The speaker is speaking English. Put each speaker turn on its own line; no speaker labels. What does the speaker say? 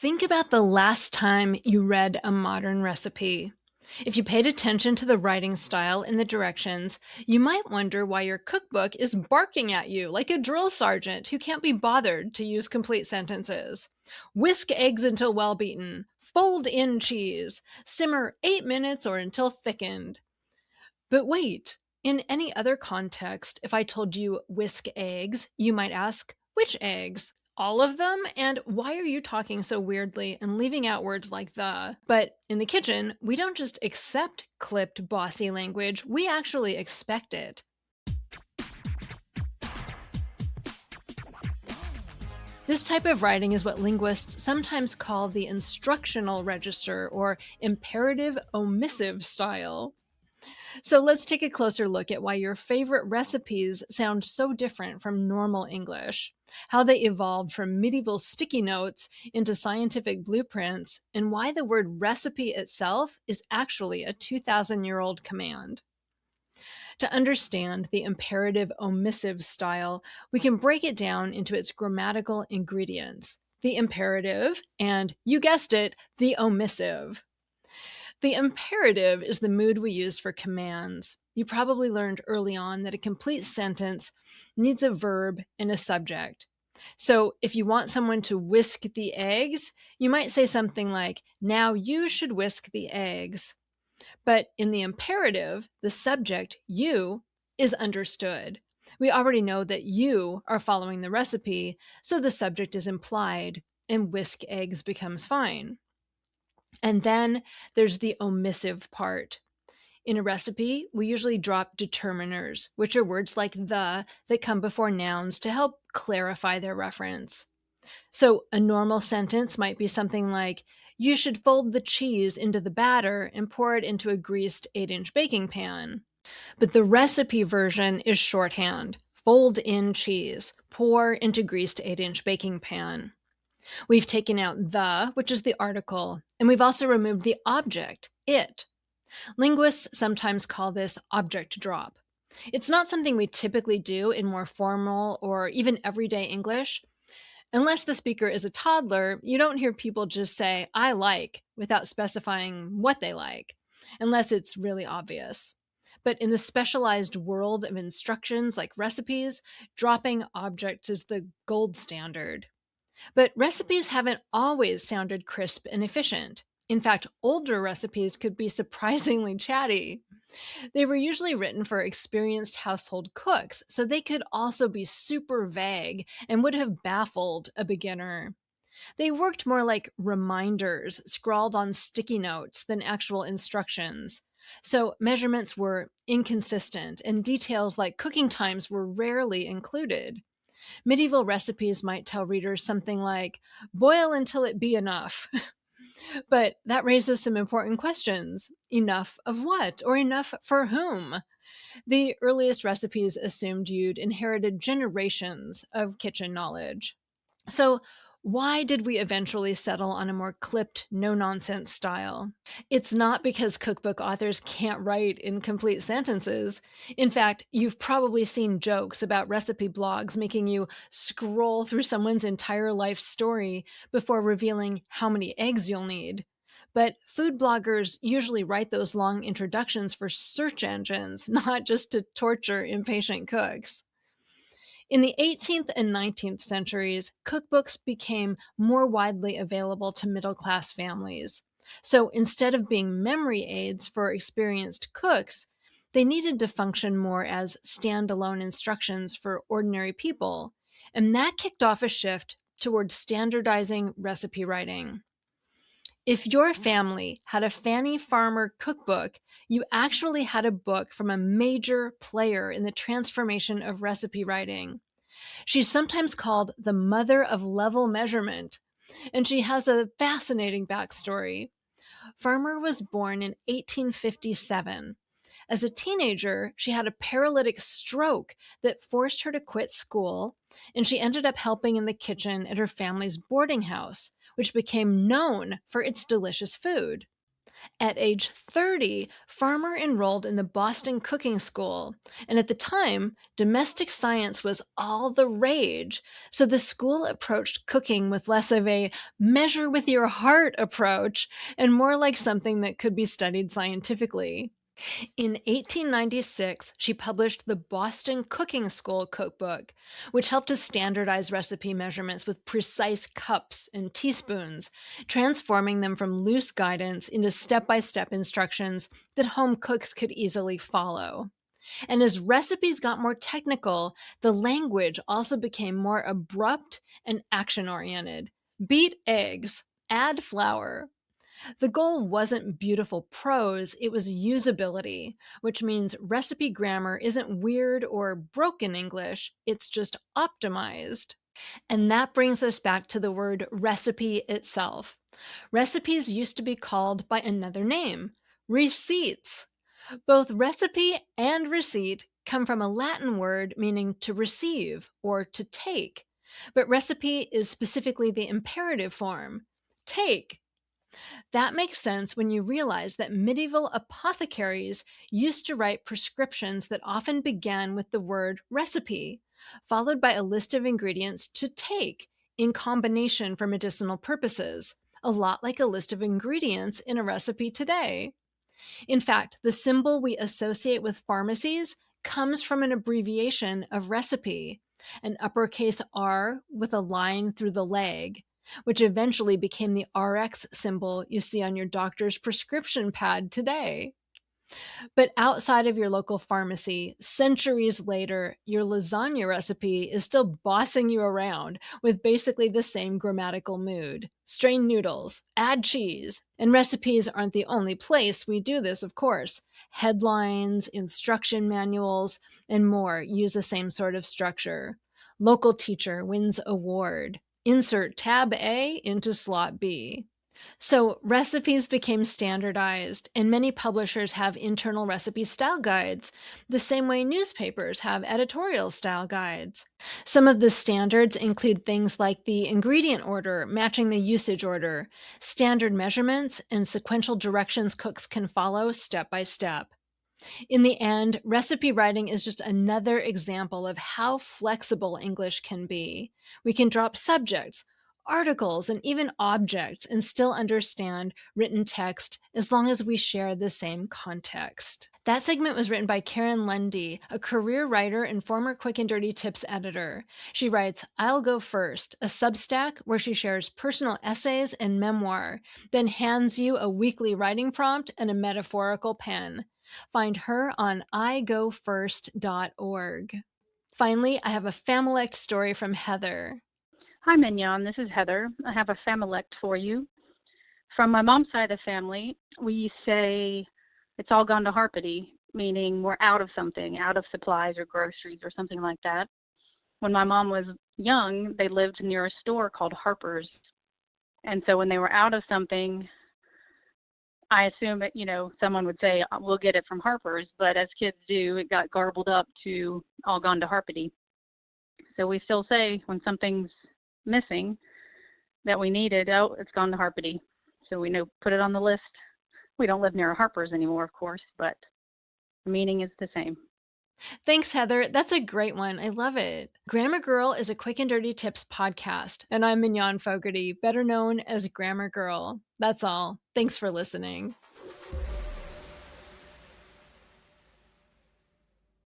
Think about the last time you read a modern recipe. If you paid attention to the writing style and the directions, you might wonder why your cookbook is barking at you like a drill sergeant who can't be bothered to use complete sentences. Whisk eggs until well beaten. Fold in cheese. Simmer 8 minutes or until thickened. But wait, in any other context, if I told you whisk eggs, you might ask, which eggs? All of them? And why are you talking so weirdly and leaving out words like the? But in the kitchen, we don't just accept clipped, bossy language, we actually expect it. This type of writing is what linguists sometimes call the instructional register or imperative omissive style. So let's take a closer look at why your favorite recipes sound so different from normal English, how they evolved from medieval sticky notes into scientific blueprints, and why the word recipe itself is actually a 2,000-year-old command. To understand the imperative omissive style, we can break it down into its grammatical ingredients, the imperative, and, you guessed it, the omissive. The imperative is the mood we use for commands. You probably learned early on that a complete sentence needs a verb and a subject. So if you want someone to whisk the eggs, you might say something like, now you should whisk the eggs. But in the imperative, the subject, you, is understood. We already know that you are following the recipe, so the subject is implied, and whisk eggs becomes fine. And then there's the omissive part. In a recipe, we usually drop determiners, which are words like the that come before nouns to help clarify their reference. So a normal sentence might be something like, you should fold the cheese into the batter and pour it into a greased 8-inch baking pan. But the recipe version is shorthand. Fold in cheese, pour into greased 8-inch baking pan. We've taken out the, which is the article, and we've also removed the object, it. Linguists sometimes call this object drop. It's not something we typically do in more formal or even everyday English. Unless the speaker is a toddler, you don't hear people just say, I like, without specifying what they like, unless it's really obvious. But in the specialized world of instructions like recipes, dropping objects is the gold standard. But recipes haven't always sounded crisp and efficient. In fact, older recipes could be surprisingly chatty. They were usually written for experienced household cooks, so they could also be super vague and would have baffled a beginner. They worked more like reminders scrawled on sticky notes than actual instructions. So measurements were inconsistent, and details like cooking times were rarely included. Medieval recipes might tell readers something like, boil until it be enough. But that raises some important questions. Enough of what? Or enough for whom? The earliest recipes assumed you'd inherited generations of kitchen knowledge. So, why did we eventually settle on a more clipped, no-nonsense style? It's not because cookbook authors can't write in complete sentences. In fact, you've probably seen jokes about recipe blogs making you scroll through someone's entire life story before revealing how many eggs you'll need. But food bloggers usually write those long introductions for search engines, not just to torture impatient cooks. In the 18th and 19th centuries, cookbooks became more widely available to middle-class families. So instead of being memory aids for experienced cooks, they needed to function more as standalone instructions for ordinary people. And that kicked off a shift towards standardizing recipe writing. If your family had a Fanny Farmer cookbook, you actually had a book from a major player in the transformation of recipe writing. She's sometimes called the mother of level measurement, and she has a fascinating backstory. Farmer was born in 1857. As a teenager, she had a paralytic stroke that forced her to quit school, and she ended up helping in the kitchen at her family's boarding house, which became known for its delicious food. At age 30, Farmer enrolled in the Boston Cooking School, and at the time, domestic science was all the rage. So the school approached cooking with less of a measure with your heart approach and more like something that could be studied scientifically. In 1896, she published the Boston Cooking School cookbook, which helped to standardize recipe measurements with precise cups and teaspoons, transforming them from loose guidance into step by step instructions that home cooks could easily follow. And as recipes got more technical, the language also became more abrupt and action oriented. Beat eggs, add flour, the goal wasn't beautiful prose, it was usability, which means recipe grammar isn't weird or broken English, it's just optimized. And that brings us back to the word recipe itself. Recipes used to be called by another name, receipts. Both recipe and receipt come from a Latin word meaning to receive or to take. But recipe is specifically the imperative form. Take. That makes sense when you realize that medieval apothecaries used to write prescriptions that often began with the word recipe, followed by a list of ingredients to take in combination for medicinal purposes, a lot like a list of ingredients in a recipe today. In fact, the symbol we associate with pharmacies comes from an abbreviation of recipe, an uppercase R with a line through the leg, which eventually became the RX symbol you see on your doctor's prescription pad today. But outside of your local pharmacy, centuries later, your lasagna recipe is still bossing you around with basically the same grammatical mood. Strain noodles, add cheese. And recipes aren't the only place we do this, of course. Headlines, instruction manuals, and more use the same sort of structure. Local teacher wins award. Insert tab A into slot B. So recipes became standardized, and many publishers have internal recipe style guides, the same way newspapers have editorial style guides. Some of the standards include things like the ingredient order matching the usage order, standard measurements, and sequential directions cooks can follow step by step. In the end, recipe writing is just another example of how flexible English can be. We can drop subjects, articles, and even objects and still understand written text as long as we share the same context. That segment was written by Karen Lunde, a career writer and former Quick and Dirty Tips editor. She writes I'll Go First, a Substack where she shares personal essays and memoir, then hands you a weekly writing prompt and a metaphorical pen. Find her on igofirst.org. Finally, I have a FAMILECT story from Heather.
Hi, Mignon. This is Heather. I have a FAMILECT for you. From my mom's side of the family, we say it's all gone to harpity, meaning we're out of something, out of supplies or groceries or something like that. When my mom was young, they lived near a store called Harper's. And so when they were out of something, I assume that, someone would say, we'll get it from Harper's, but as kids do, it got garbled up to all gone to harpity. So we still say when something's missing that we needed, oh, it's gone to harpity. So we know, put it on the list. We don't live near a Harper's anymore, of course, but the meaning is the same.
Thanks, Heather. That's a great one. I love it. Grammar Girl is a Quick and Dirty Tips podcast, and I'm Mignon Fogarty, better known as Grammar Girl. That's all. Thanks for listening.